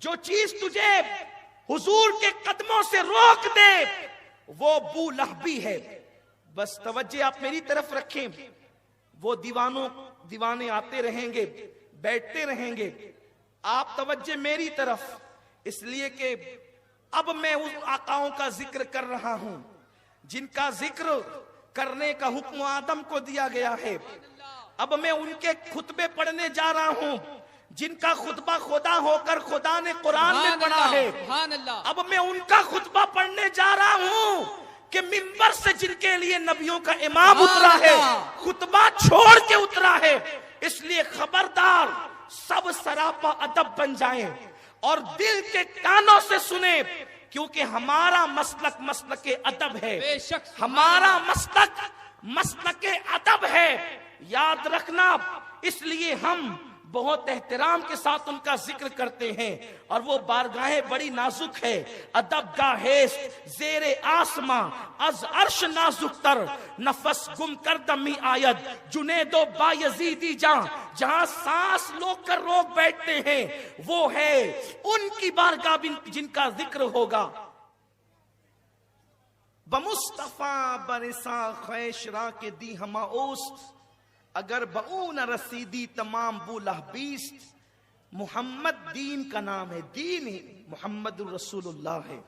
جو چیز تجھے حضور کے قدموں سے روک دے وہ ابو لہبی ہے. بس توجہ آپ میری طرف رکھیں. وہ دیوانے آتے رہیں گے, بیٹھتے رہیں گے, آپ توجہ میری طرف, اس لیے کہ اب میں اس آقاؤں کا ذکر کر رہا ہوں جن کا ذکر کرنے کا حکم آدم کو دیا گیا ہے. اب میں ان کے خطبے پڑھنے جا رہا ہوں جن کا خطبہ خدا ہو کر خدا نے قرآن میں پڑھا ہے. اب میں ان کا خطبہ پڑھنے جا رہا ہوں کہ منبر سے جن کے لیے نبیوں کا امام اترا ہے, خطبہ چھوڑ کے اترا ہے. اس لیے خبردار سب سراپا ادب بن جائیں اور دل کے کانوں سے سنیں, کیونکہ ہمارا مسلک ادب ہے. ہمارا مسلک ادب ہے, یاد رکھنا. اس لیے ہم بہت احترام کے ساتھ ان کا ذکر کرتے ہیں, اور وہ بارگاہیں بڑی نازک ہے. ادب گاہیس زیر آسماں از عرش نازک تر, نفس گم کر دمی آید جنید و بایزیدی جاں. جہاں سانس لوگ کر روک بیٹھتے ہیں وہ ہے ان کی بارگاہ جن کا ذکر ہوگا. بمصطفیٰ برساں خیش را کے دی ہما اوست, اگر بہو نہ رسیدی تمام بو لہبیست. محمد دین کا نام ہے, دین محمد الرسول اللہ ہے,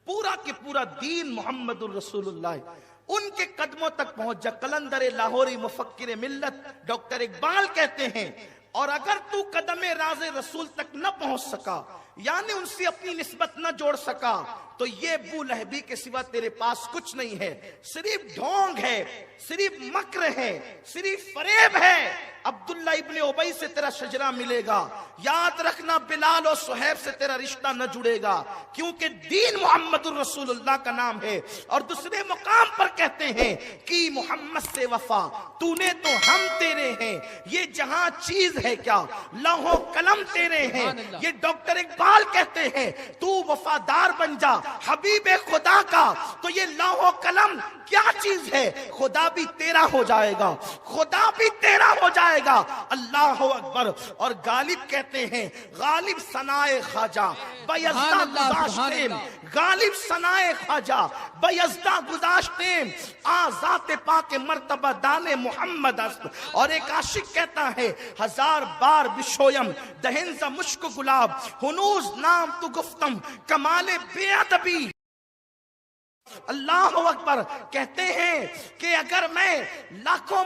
پورا کے پورا دین محمد الرسول اللہ ہے. ان کے قدموں تک پہنچ جا. قلندر لاہوری مفکر ملت ڈاکٹر اقبال کہتے ہیں, اور اگر تو قدم راز رسول تک نہ پہنچ سکا, یعنی ان سے اپنی نسبت نہ جوڑ سکا, تو یہ ابو لہبی کے سوا تیرے پاس کچھ نہیں ہے. صرف ڈھونگ ہے, صرف مکر ہے, صرف فریب ہے. عبداللہ ابن ابی سے تیرا شجرہ ملے گا. یاد رکھنا بلال اور صہیب سے تیرا رشتہ نہ جڑے گا, کیونکہ دین محمد الرسول اللہ کا نام ہے. اور دوسرے مقام پر کہتے ہیں کہ محمد سے وفا تو نے تو ہم تیرے ہیں, یہ جہاں چیز ہے کیا لوح و قلم تیرے ہیں. یہ ڈاکٹر اقبال کہتے ہیں تو وفادار بن جا حبیب خدا کا, تو یہ لوح و قلم کیا چیز ہے, خدا بھی تیرا ہو جائے گا, خدا بھی تیرا ہو جائے گا. اللہ اکبر. اور غالب کہتے ہیں غالب ثنائے خواجہ بیزدہ گذاشتیم, غالب ثنائے خواجہ بیزدہ گذاشتیم, ذات پاک مرتبہ دان محمد است. اور ایک عاشق کہتا ہے ہزار بار بشویم دہنز مشک گلاب, ہنوز نام تو گفتم کمال بے ادبی. اللہ اکبر. کہتے ہیں کہ اگر میں لاکھوں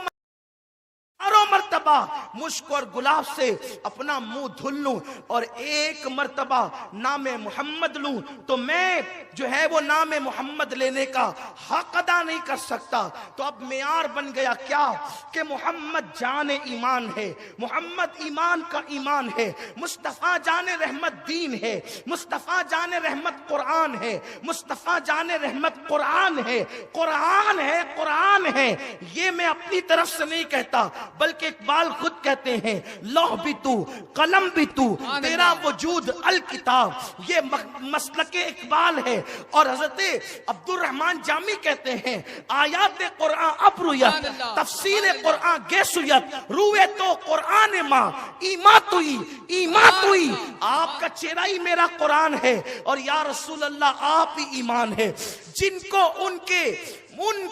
مرتبہ مشک اور گلاب سے اپنا منہ دھل لوں اور ایک مرتبہ نام محمد لوں, تو میں جو ہے وہ نام محمد لینے کا حق ادا نہیں کر سکتا. تو اب معیار بن گیا کیا کہ محمد جان ایمان ہے, محمد ایمان کا ایمان ہے, مصطفیٰ جان رحمت دین ہے, مصطفیٰ جان رحمت قرآن ہے, مصطفیٰ جان رحمت قرآن ہے, قرآن ہے, قرآن ہے. یہ میں اپنی طرف سے نہیں کہتا, بلکہ اقبال خود کہتے ہیں لوح بھی تو قلم بھی تو, تیرا وجود الکتاب. یہ مسلک اقبال ہے. اور حضرت عبد الرحمن جامی کہتے ہیں آیات قرآن اب رویت, تفسیر قرآن گیسویت, روئے تو قرآن ماں ایما توئی, ایما توئی. آپ کا چہرہ ہی میرا قرآن ہے, اور یا رسول اللہ آپ ہی ایمان ہے. جن کو ان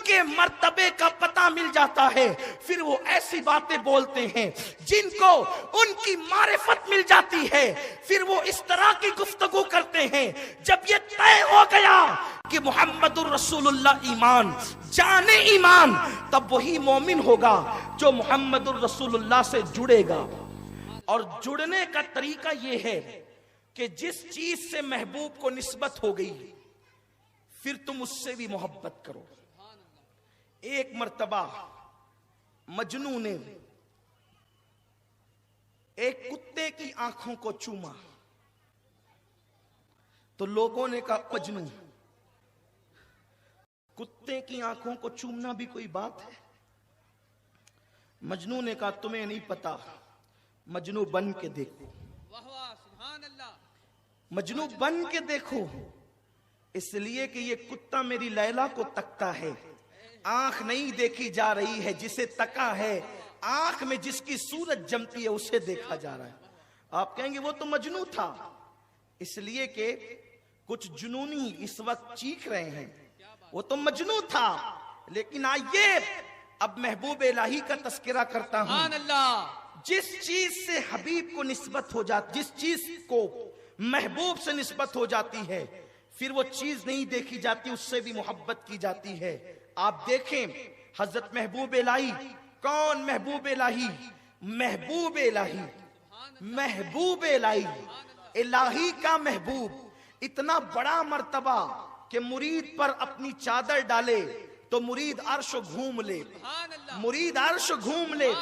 کے مرتبے کا پتہ مل جاتا ہے پھر وہ ایسی باتیں بولتے ہیں. جن کو ان کی معرفت مل جاتی ہے پھر وہ اس طرح کی گفتگو کرتے ہیں. جب یہ طے ہو گیا کہ محمد الرسول اللہ ایمان جانے ایمان, تب وہی مومن ہوگا جو محمد الرسول اللہ سے جڑے گا. اور جڑنے کا طریقہ یہ ہے کہ جس چیز سے محبوب کو نسبت ہو گئی پھر تم اس سے بھی محبت کرو. ایک مرتبہ مجنوں نے ایک کتے کی آنکھوں کو چوما تو لوگوں نے کہا مجنوں, کتے کی آنکھوں کو چومنا بھی کوئی بات ہے؟ مجنوں نے کہا تمہیں نہیں پتا, مجنوں بن کے دیکھو, مجنوں بن کے دیکھو. اس لیے کہ یہ کتا میری لیلا کو تکتا ہے, آنکھ نہیں دیکھی جا رہی ہے جسے تکا ہے, آنکھ میں جس کی صورت جمتی ہے اسے دیکھا جا رہا ہے. آپ کہیں گے وہ تو مجنوں تھا. اس لیے کہ کچھ جنونی اس وقت چیخ رہے ہیں، وہ تو مجنون تھا، لیکن آئیے اب محبوب الہی کا تذکرہ کرتا ہوں۔ سبحان اللہ۔ جس چیز سے حبیب کو نسبت ہو جاتی، جس چیز کو محبوب سے نسبت ہو جاتی ہے، پھر وہ چیز نہیں دیکھی جاتی، اس سے بھی محبت کی جاتی ہے۔ آپ دیکھیں حضرت محبوب الہی، کون محبوب الہی؟ محبوب الہی، محبوب الہی، الہی کا محبوب، اتنا بڑا مرتبہ کہ مرید پر اپنی چادر ڈالے تو مرید عرش گھوم لے، مرید عرش گھوم لے،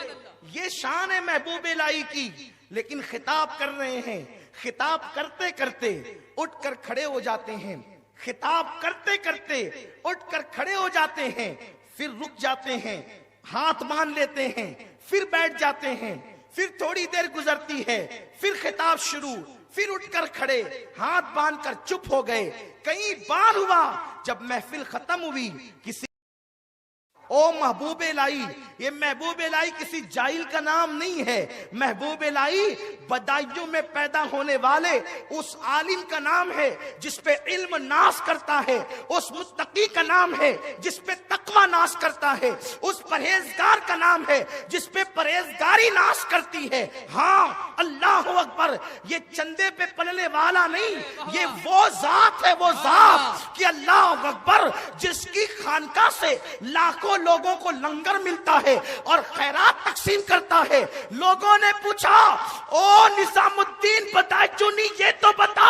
یہ شان ہے محبوب الہی کی۔ لیکن خطاب کر رہے ہیں، خطاب کرتے کرتے اٹھ کر کھڑے ہو جاتے ہیں، خطاب کرتے کرتے اٹھ کر کھڑے ہو جاتے ہیں، پھر رک جاتے ہیں، ہاتھ باندھ لیتے ہیں، پھر بیٹھ جاتے ہیں، پھر تھوڑی دیر گزرتی ہے، پھر خطاب شروع، پھر اٹھ کر کھڑے، ہاتھ باندھ کر چپ ہو گئے۔ کئی بار ہوا جب محفل ختم ہوئی، کسی او محبوب الہی، یہ محبوب الہی کسی جاہل کا نام نہیں ہے، محبوب الہی بدایوں میں پیدا ہونے والے اس عالم کا نام ہے جس پہ علم ناز کرتا ہے، اس متقی کا نام ہے جس پہ تقوی ناز کرتا ہے، اس پرہیزگار کا نام ہے جس پہ پرہیزگاری ناز کرتی ہے۔ ہاں اللہ اکبر، یہ چندے پہ پلنے والا نہیں، یہ وہ ذات ہے، وہ ذات کہ اللہ اکبر، جس کی خانقاہ سے لاکھوں لوگوں کو لنگر ملتا ہے اور خیرات تقسیم کرتا ہے۔ لوگوں نے پوچھا، او نظام الدین بدایچونی، یہ تو بتا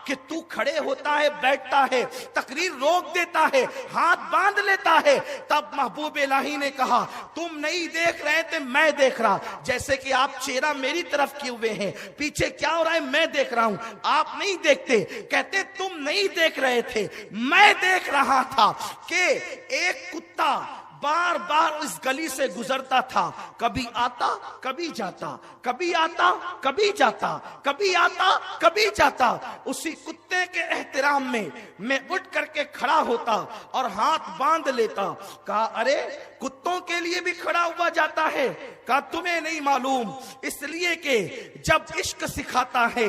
کہ تو کھڑے ہوتا ہے، بیٹھتا ہے، تقریر روک دیتا ہے، ہاتھ باندھ لیتا ہے۔ تب محبوب الہی نے کہا، تم نہیں دیکھ رہے تھے، میں دیکھ رہا، جیسے کہ آپ چہرہ میری طرف کیے ہوئے ہیں، پیچھے کیا ہو رہا ہے میں دیکھ رہا ہوں، آپ نہیں دیکھتے۔ کہتے تم نہیں دیکھ رہے تھے، میں دیکھ رہا تھا کہ ایک کتا بار بار اس گلی سے گزرتا تھا، کبھی آتا کبھی جاتا، کبھی آتا کبھی جاتا، کبھی آتا کبھی جاتا۔ اسی کتے کے احترام میں اٹھ کر کے کھڑا ہوتا اور ہاتھ باندھ لیتا۔ کہا ارے کتوں کے لیے بھی کھڑا ہوا جاتا ہے؟ کہا تمہیں نہیں معلوم، اس لیے کہ جب عشق سکھاتا ہے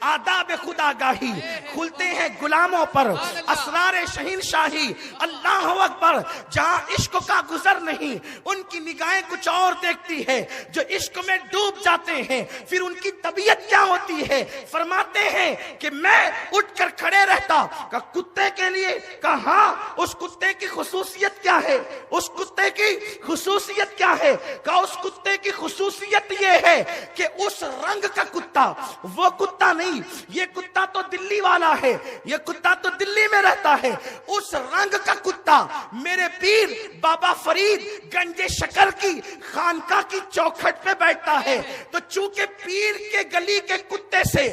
آداب خدا گاہی کھلتے ہیں غلاموں پر اسرار شہنشاہی۔ اللہ اکبر، جہاں عشق کا گزر نہیں، ان کی نگاہیں کچھ اور دیکھتی ہے۔ جو عشق میں ڈوب جاتے ہیں پھر ان کی طبیعت کیا ہوتی ہے؟ فرماتے ہیں کہ میں اٹھ کر کھڑے رہتا۔ کہا کتے کے لیے؟ کہا ہاں۔ اس کتے کی خصوصیت کیا ہے؟ اس کتے کی خصوصیت کیا ہے؟ کہا اس کتے کی خصوصیت یہ ہے کہ اس رنگ کا کتا، وہ کتا نہیں، یہ کتا تو دلی والا ہے، یہ کتا تو دلی میں رہتا ہے، اس رنگ کا کتا میرے پیر بابا فرید گنج شکر کی خانقاہ کی چوکھٹ پہ بیٹھتا ہے۔ تو چونکہ پیر کے گلی کے کتے سے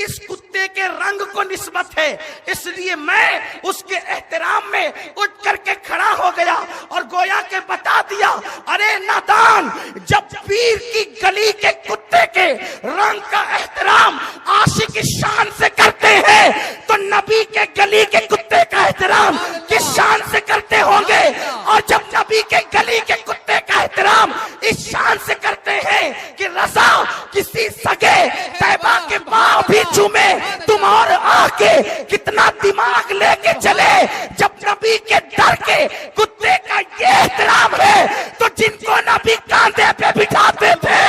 اس کتے کے رنگ کو نسبت ہے، اس لیے میں اس کے احترام میں اٹھ کر کے کھڑا ہو گیا اور گویا کہ بتا دیا، ارے نادان، جب پیر کی گلی کے کتے کے رنگ کا احترام عاشق شان سے کرتے ہیں تو نبی کے گلی کے کتے کا احترام کس شان سے کرتے ہوں گے؟ اور جب نبی کے گلی کے کتے کا احترام اس شان سے کرتے ہیں کہ رضا کسی سگے طیبہ کے پاؤں بھی چومے، تم اور آ کے کتنا دماغ لے کے چلے۔ جب نبی کے در کے کتے کا یہ احترام ہے تو جن کو نبی کاندھے پہ بٹھاتے تھے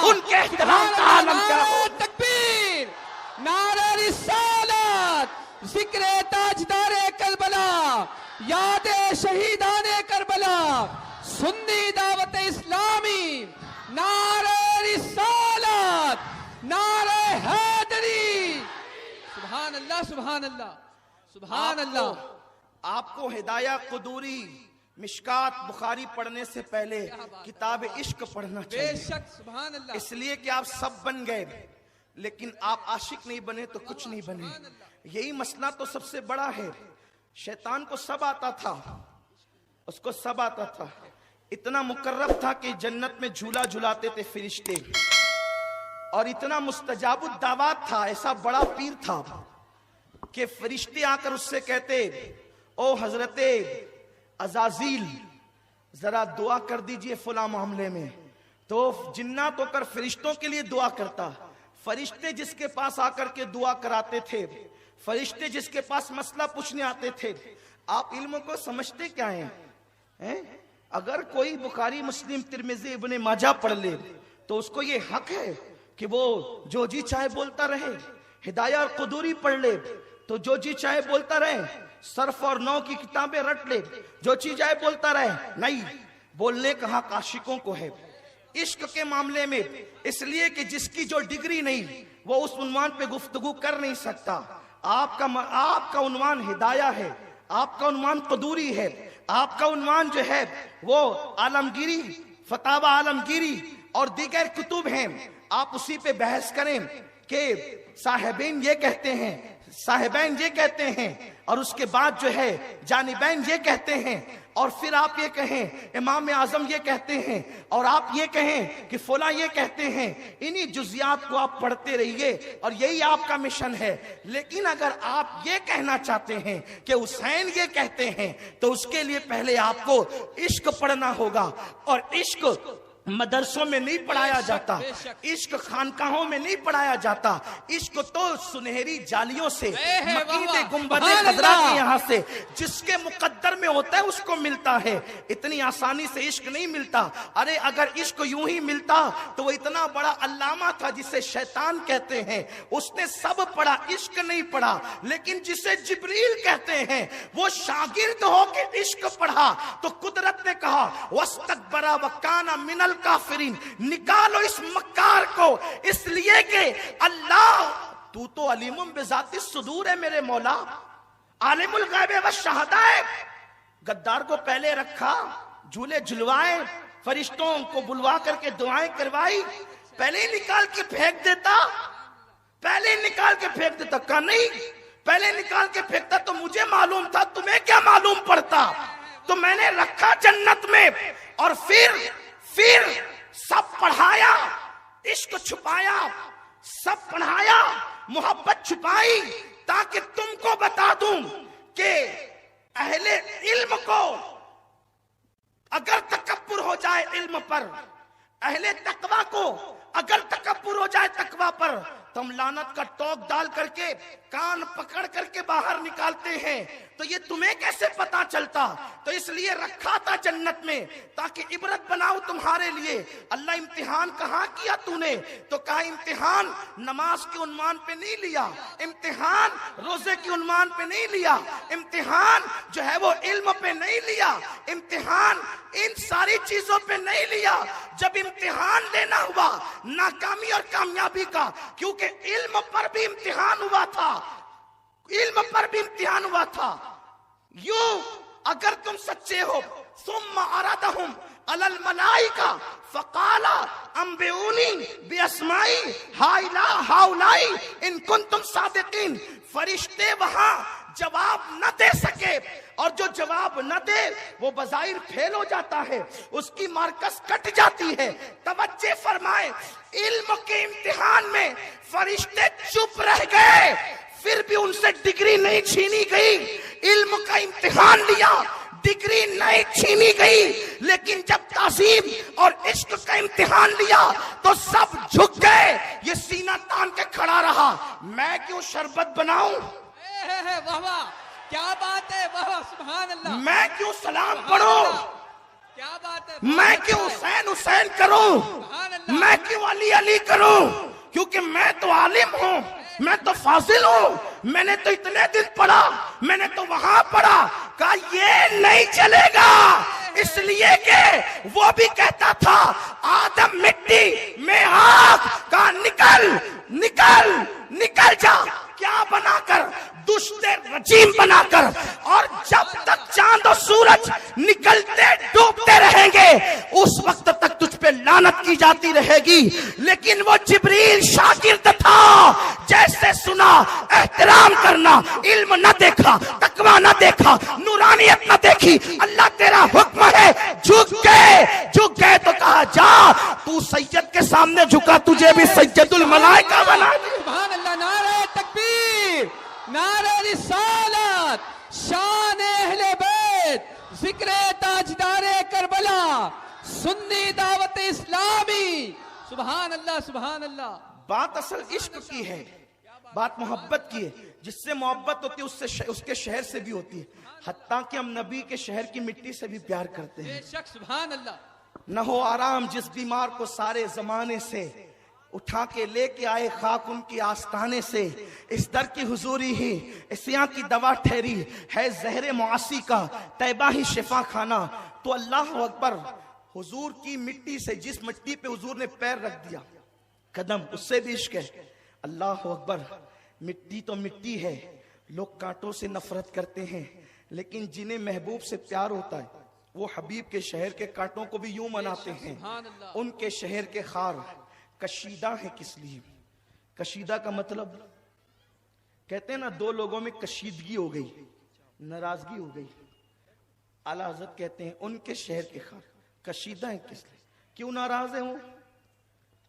ان کے احترام کا عالم کیا ہو؟ تکبیر، نعرہ رسالت، ذکر تاجدار کربلا، یاد شہیدان کربلا، سنی دعوت اسلامی، نعرہ رسالت، نعرہ حیدری۔ سبحان اللہ، سبحان اللہ، سبحان اللہ۔ آپ کو ہدایہ قدوری مشکات بخاری پڑھنے سے پہلے کتاب عشق پڑھنا بے چاہیے، شک، سبحان اللہ۔ اس لیے کہ آپ سب بن گئے لیکن آپ عاشق نہیں بنے تو کچھ نہیں بنے۔ یہی مسئلہ تو سب سے بڑا ہے۔ شیطان کو سب آتا تھا، اس کو سب آتا تھا، اتنا مقرب تھا کہ جنت میں جھولا جھلاتے تھے فرشتے، اور اتنا مستجاب الدعوات تھا، ایسا بڑا پیر تھا کہ فرشتے آ کر اس سے کہتے، او حضرت عزازیل ذرا دعا کر دیجئے فلاں معاملے میں۔ تو جنات ہو کر فرشتوں کے لیے دعا کرتا، فرشتے جس کے پاس آ کر کے دعا کراتے تھے، فرشتے جس کے پاس مسئلہ پوچھنے آتے تھے، آپ علم کو سمجھتے کیا ہیں؟ اگر کوئی بخاری مسلم ترمذی ابن ماجہ پڑھ لے تو اس کو یہ حق ہے کہ وہ جو جی چاہے بولتا رہے؟ ہدایہ اور قدوری پڑھ لے تو جو جی چاہے بولتا رہے؟ صرف اور نو کی کتابیں رٹ لے جو چی چاہے بولتا رہے؟ نہیں، بولنے کا حق عاشقوں کو ہے عشق کے معاملے میں، اس لیے کہ جس کی جو ڈگری نہیں وہ اس عنوان پہ گفتگو کر نہیں سکتا۔ آپ کا عنوان ہدایہ ہے، آپ کا عنوان قدوری ہے، آپ کا عنوان جو ہے وہ عالمگیری، فتاوی عالمگیری اور دیگر کتب ہیں، آپ اسی پہ بحث کریں کہ صاحبین یہ کہتے ہیں، صاحبین یہ کہتے ہیں، اور اس کے بعد جو ہے جانبین یہ کہتے ہیں، اور پھر آپ یہ کہیں امام اعظم یہ کہتے ہیں، اور آپ یہ کہیں کہ فلاں یہ کہتے ہیں۔ انہی جزیات کو آپ پڑھتے رہیے اور یہی آپ کا مشن ہے۔ لیکن اگر آپ یہ کہنا چاہتے ہیں کہ حسین یہ کہتے ہیں تو اس کے لیے پہلے آپ کو عشق پڑھنا ہوگا، اور عشق مدرسوں میں نہیں پڑھایا جاتا، عشق خانقاہوں میں نہیں پڑھایا جاتا، عشق تو سنہری جالیوں سے، مقید گنبد خضرا کے یہاں سے جس کے مقدر میں ہوتا ہے اس کو ملتا ہے۔ اتنی آسانی سے عشق نہیں ملتا۔ ارے اگر عشق یوں ہی ملتا تو وہ اتنا بڑا علامہ تھا جسے شیطان کہتے ہیں، اس نے سب پڑھا، عشق نہیں پڑھا۔ لیکن جسے جبریل کہتے ہیں وہ شاگرد ہو کے عشق پڑھا تو قدرت نے کہا وَاسْتَكْبَرَ وَكَانَ مِنَ الْكَافِرِينَ، نکالو اس مکار کو، اس لیے کہ اللہ تو علیم بذات الصدور ہے میرے مولا، عالم الغیب والشہادہ ہے۔ غدار کو پہلے رکھا، جھولے جھلوائے، فرشتوں کو بلوا کر کے دعائیں کروائی، پہلے نکال کے پھینک دیتا، پہلے نکال کے پھینک دیتا۔ کہا نہیں، پہلے نکال کے پھینکتا تو مجھے معلوم تھا، تمہیں کیا معلوم پڑتا؟ تو میں نے رکھا جنت میں، اور پھر سب پڑھایا، عشق چھپایا، سب پڑھایا، محبت چھپائی، تاکہ تم کو بتا دوں کہ اہل علم کو اگر تکبر ہو جائے علم پر، اہل تقوی کو اگر تکبر ہو جائے تقوی پر، تو ہم لعنت کا ٹوک ڈال کر کے کان پکڑ کر کے باہر نکالتے ہیں۔ تو یہ تمہیں کیسے پتا چلتا؟ تو اس لیے رکھا تھا جنت میں تاکہ عبرت بناؤ تمہارے لیے۔ اللہ امتحان کہاں کیا تو نے؟ تو کہا امتحان نماز کے عنوان پہ نہیں لیا، امتحان روزے کے عنوان پہ نہیں لیا، امتحان جو ہے وہ علم پہ نہیں لیا، امتحان ان ساری چیزوں پہ نہیں لیا۔ جب امتحان لینا ہوا ناکامی اور کامیابی کا، کیونکہ علم پر بھی امتحان ہوا تھا، علم پر بھی امتحان ہوا تھا۔ یوں اگر تم سچے ہو، ثم عرضهم على الملائکہ فقال انبئونی باسماء ہؤلاء ان کنتم صادقین، فرشتے وہاں جواب نہ دے سکے، اور جو جواب نہ دے وہ بظاہر فیل ہو جاتا ہے، اس کی مارکس کٹ جاتی ہے۔ توجہ فرمائے، علم کے امتحان میں فرشتے چپ رہ گئے، پھر بھی ان سے ڈگری نہیں چھینی گئی۔ علم کا امتحان لیا، ڈگری نہیں چھینی گئی، لیکن جب تعظیم اور عشق کا امتحان لیا تو سب جھک گئے۔ یہ سینہ تان کے کھڑا رہا، میں کیوں شربت بناؤں، واہ واہ کیا بات ہے، واہ واہ سبحان اللہ، میں کیوں سلام پڑھوں، کیا بات ہے، میں کیوں حسین حسین کروں، میں کیوں علی علی کروں؟ کیونکہ میں تو عالم ہوں، میں تو فاضل ہوں، میں نے تو اتنے دن پڑھا، میں نے تو وہاں پڑھا۔ کہا یہ نہیں چلے گا، اس لیے کہ وہ بھی کہتا تھا آدم مٹی میں آگ، کہا نکل نکل نکل جا، کیا بنا کر؟ دشت رجیم بنا کر۔ اور جب تک چاند و سورج نکلتے ڈوبتے رہیں گے اس وقت تک تجھ پہ لعنت کی جاتی رہے گی۔ لیکن وہ جبریل شاگرد تھا، جیسے سنا احترام کرنا، علم نہ دیکھا، تقوی نہ دیکھا، نورانیت نہ دیکھی، اللہ تیرا حکم ہے، جھک گئے تو کہا جا، تو سید کے سامنے جھکا، تجھے بھی سید الملائکہ بنا دیا۔ سبحان اللہ، نعرہ تکبیر، نعرہ رسالت، شان اہل بیت، ذکر تاجدار کربلا، سنی دعوت اسلامی، سبحان اللہ سبحان اللہ۔ بات اصل عشق کی ہے، بات محبت کی ہے. جس سے محبت ہوتی ہے اس کے شہر سے بھی ہوتی ہے. حتیٰ کہ ہم نبی کے شہر کی مٹی سے بھی پیار کرتے ہیں. بے شک سبحان اللہ. نہ ہو آرام جس بیمار کو سارے زمانے سے، اٹھا کے لے کے آئے خاک ان کی آستانے سے. اس در کی حضوری ہی اسیاں کی دوا ٹھہری ہے، زہر معاصی کا طیبہ ہی شفا کھانا. تو اللہ اکبر، حضور کی مٹی سے، جس مٹی پہ حضور نے پیر رکھ دیا قدم، اس سے بھی عشق ہے. اللہ اکبر. مٹی تو مٹی ہے. لوگ کانٹوں سے نفرت کرتے ہیں، لیکن جنہیں محبوب سے پیار ہوتا ہے وہ حبیب کے شہر کے کانٹوں کو بھی یوں مناتے ہیں. سبحان اللہ. ان کے شہر کے خار کشیدہ ہیں کس لیے؟ کشیدہ کا مطلب کہتے ہیں نا، دو لوگوں میں کشیدگی ہو گئی، ناراضگی ہو گئی. اعلیٰ حضرت کہتے ہیں ان کے شہر کے خار کشیدہ ہیں کس لیے؟ کیوں ناراض ہیں وہ؟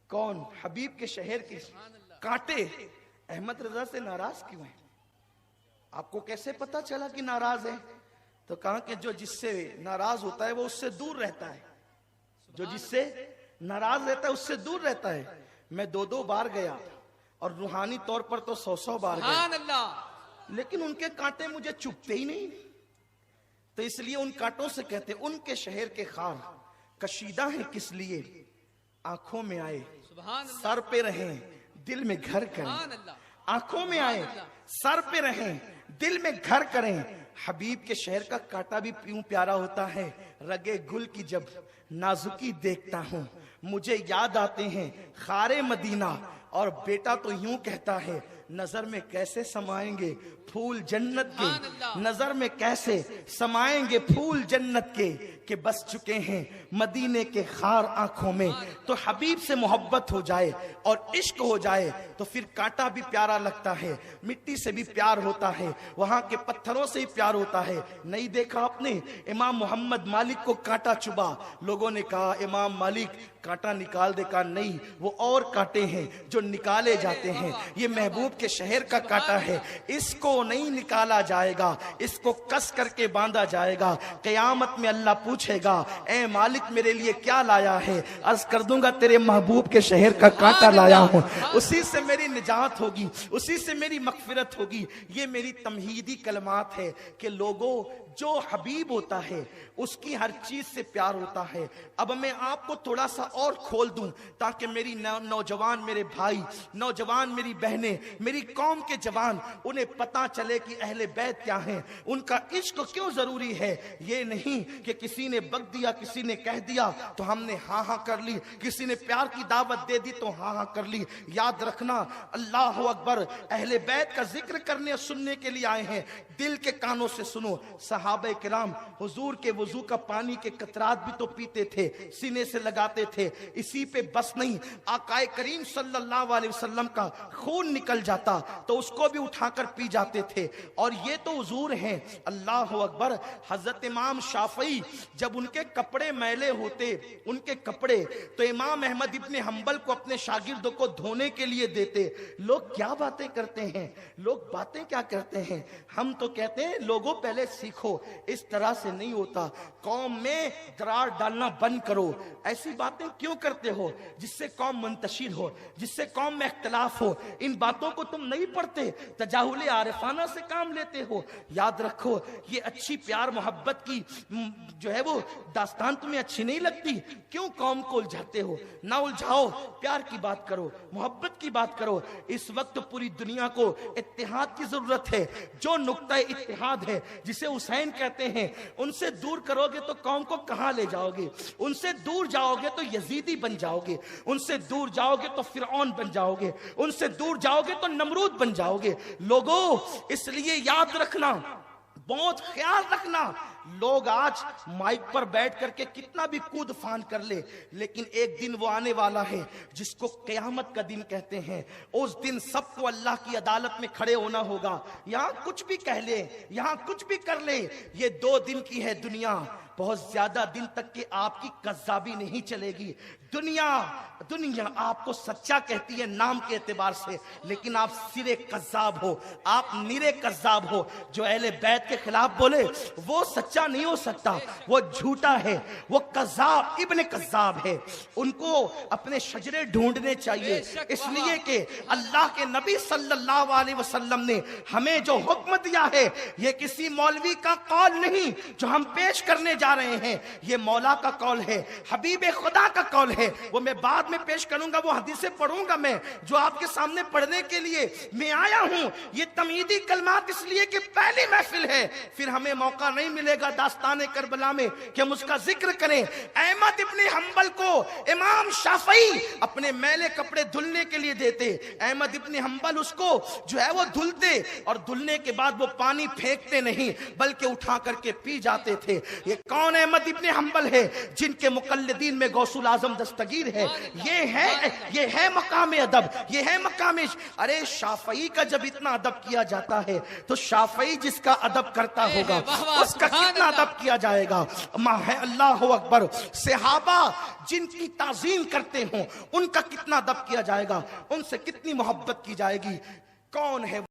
کون؟ حبیب کے شہر کے کانٹے. احمد رضا سے ناراض کیوں ہیں؟ آپ کو کیسے پتا چلا کہ ناراض ہے؟ تو کہا کہ جو جس سے ناراض ہوتا ہے وہ اس سے دور رہتا ہے. جو جس سے ناراض رہتا ہے اس سے دور رہتا ہے. میں 2 بار گیا اور روحانی طور پر تو 100 بار گیا، سبحان اللہ. لیکن ان کے کانٹے مجھے چبھتے ہی نہیں. تو اس لیے ان کانٹوں سے کہتے ان کے شہر کے خار کشیدہ ہیں کس لیے؟ آنکھوں میں آئے سبحان اللہ. سر پہ رہیں دل میں گھر کریں. سبحان اللہ. آنکھوں میں آئے سر پہ رہیں دل میں گھر کریں. حبیب کے شہر کا کانٹا بھی پیوں پیارا ہوتا ہے. رگے گل کی جب نازکی دیکھتا ہوں مجھے یاد آتے ہیں خارے مدینہ. اور بیٹا تو یوں کہتا ہے نظر میں کیسے سمائیں گے پھول جنت کے، نظر میں کیسے سمائیں گے پھول جنت کے، کہ بس چکے ہیں مدینے کے خار آنکھوں میں. تو حبیب سے محبت ہو جائے اور عشق ہو جائے تو پھر کانٹا بھی پیارا لگتا ہے، مٹی سے بھی پیار ہوتا ہے، وہاں کے پتھروں سے ہی پیار ہوتا ہے. نہیں دیکھا آپ نے امام محمد مالک کو کانٹا چبھا، لوگوں نے کہا امام مالک کانٹا نکال دے. کہا نہیں، وہ اور کانٹے ہیں جو نکالے جاتے ہیں، یہ محبوب کے شہر کا کانٹا ہے، اس کو نہیں نکالا جائے گا، اس کو کس کر کے باندھا جائے گا. قیامت میں اللہ پوچھے گا اے مالک میرے لیے کیا لایا ہے؟ عرض کر دوں گا تیرے محبوب کے شہر کا کانٹا لایا ہوں. اسی سے میری نجات ہوگی، اسی سے میری مغفرت ہوگی. یہ میری تمہیدی کلمات ہے کہ لوگوں جو حبیب ہوتا ہے اس کی ہر چیز سے پیار ہوتا ہے. اب میں آپ کو تھوڑا سا اور کھول دوں تاکہ میری نوجوان میرے بھائی، نوجوان میری بہنیں، میری قوم کے جوان، انہیں پتا چلے کہ اہل بیت کیا ہیں، ان کا عشق کیوں ضروری ہے. یہ نہیں کہ کسی نے بک دیا، کسی نے کہہ دیا تو ہم نے ہاں ہاں کر لی، کسی نے پیار کی دعوت دے دی تو ہاں ہاں کر لی. یاد رکھنا اللہ اکبر، اہل بیت کا ذکر کرنے اور سننے کے لیے آئے ہیں، دل کے کانوں سے سنو. صحابہ کرام حضور کے وضو کا پانی کے قطرات بھی تو پیتے تھے، سینے سے لگاتے تھے. اسی پہ بس نہیں، آقا کریم صلی اللہ علیہ وسلم کا خون نکل جاتا تو اس کو بھی اٹھا کر پی جاتے تھے. اور یہ تو حضور ہیں. اللہ اکبر. حضرت امام شافعی جب ان کے کپڑے میلے ہوتے، ان کے کپڑے، تو امام احمد ابن حنبل کو اپنے شاگردوں کو دھونے کے لیے دیتے. لوگ کیا باتیں کرتے ہیں، لوگ باتیں کیا کرتے ہیں. ہم تو کہتے ہیں لوگوں پہلے سیکھو، اس طرح سے نہیں ہوتا. قوم میں درار ڈالنا بند کرو. ایسی باتیں کیوں کرتے ہو جس سے قوم منتشر ہو، جس سے قوم میں اختلاف ہو؟ ان باتوں کو تم نہیں پڑھتے، تجاہل عارفانہ سے کام لیتے ہو. یاد رکھو یہ اچھی پیار محبت کی جو ہے وہ داستان تمہیں اچھی نہیں لگتی. کیوں قوم کو الجھاتے ہو؟ نہ الجھاؤ، پیار کی بات کرو، محبت کی بات کرو. اس وقت پوری دنیا کو اتحاد کی ضرورت ہے. جو نقطہ اتحاد ہے جسے حسین کہتے ہیں، ان سے دور کرو گے تو قوم کو کہاں لے جاؤ گے؟ ان سے دور جاؤ گے تو یزیدی بن جاؤ گے، ان سے دور جاؤ گے تو فرعون بن جاؤ گے، ان سے دور جاؤ گے تو نمرود بن جاؤ گے. لوگوں اس لیے یاد رکھنا، بہت خیال رکھنا. لوگ آج مائک پر بیٹھ کر کے کتنا بھی کود فان کر لے، لیکن ایک دن وہ آنے والا ہے جس کو قیامت کا دن کہتے ہیں. اس دن سب کو اللہ کی عدالت میں کھڑے ہونا ہوگا. یہاں کچھ بھی کہہ لے، یہاں کچھ بھی کر لے، یہ 2 دن کی ہے دنیا. بہت زیادہ دن تک کہ آپ کی کذابی نہیں چلے گی. دنیا آپ کو سچا کہتی ہے نام کے اعتبار سے، لیکن آپ سرے کذاب ہو، آپ نیرے کذاب ہو. جو اہل بیت کے خلاف بولے وہ سچا نہیں ہو سکتا، وہ جھوٹا ہے، وہ کذاب ابن کذاب ہے. ان کو اپنے شجرے ڈھونڈنے چاہیے، اس لیے کہ اللہ کے نبی صلی اللہ علیہ وسلم نے ہمیں جو حکم دیا ہے یہ کسی مولوی کا قول نہیں جو ہم پیش کرنے جا رہے ہیں، یہ مولا کا قول ہے، حبیب خدا کا قول ہے. وہ میں بعد میں پیش کروں گا، وہ حدیثیں پڑھوں گا میں جو آپ کے سامنے پڑھنے کے لیے میں آیا ہوں. یہ تمہیدی کلمات اس لیے کہ پہلی محفل ہے، پھر ہمیں موقع نہیں ملے گا داستان کربلا میں کہ ہم اس کا ذکر کریں. احمد ابن حنبل کو امام شافعی اپنے میلے کپڑے دھلنے کے لیے دیتے. احمد ابن حنبل اس کو جو ہے وہ دھلتے اور دھلنے کے بعد وہ پانی پھینکتے نہیں بلکہ اٹھا کر کے پی جاتے تھے. یہ کون احمد ابن حنبل ہے؟ جن کے مقلدین میں غوث الاعظم دستگیر ہے. یہ ہے مقام ادب، یہ ہے مقام عشق. ارے شافعی کا جب اتنا ادب کیا جاتا ہے تو شافعی جس کا ادب کرتا ہوگا اس کا کتنا ادب کیا جائے گا. اللہ اکبر. صحابہ جن کی تعظیم کرتے ہوں ان کا کتنا ادب کیا جائے گا، ان سے کتنی محبت کی جائے گی. کون ہے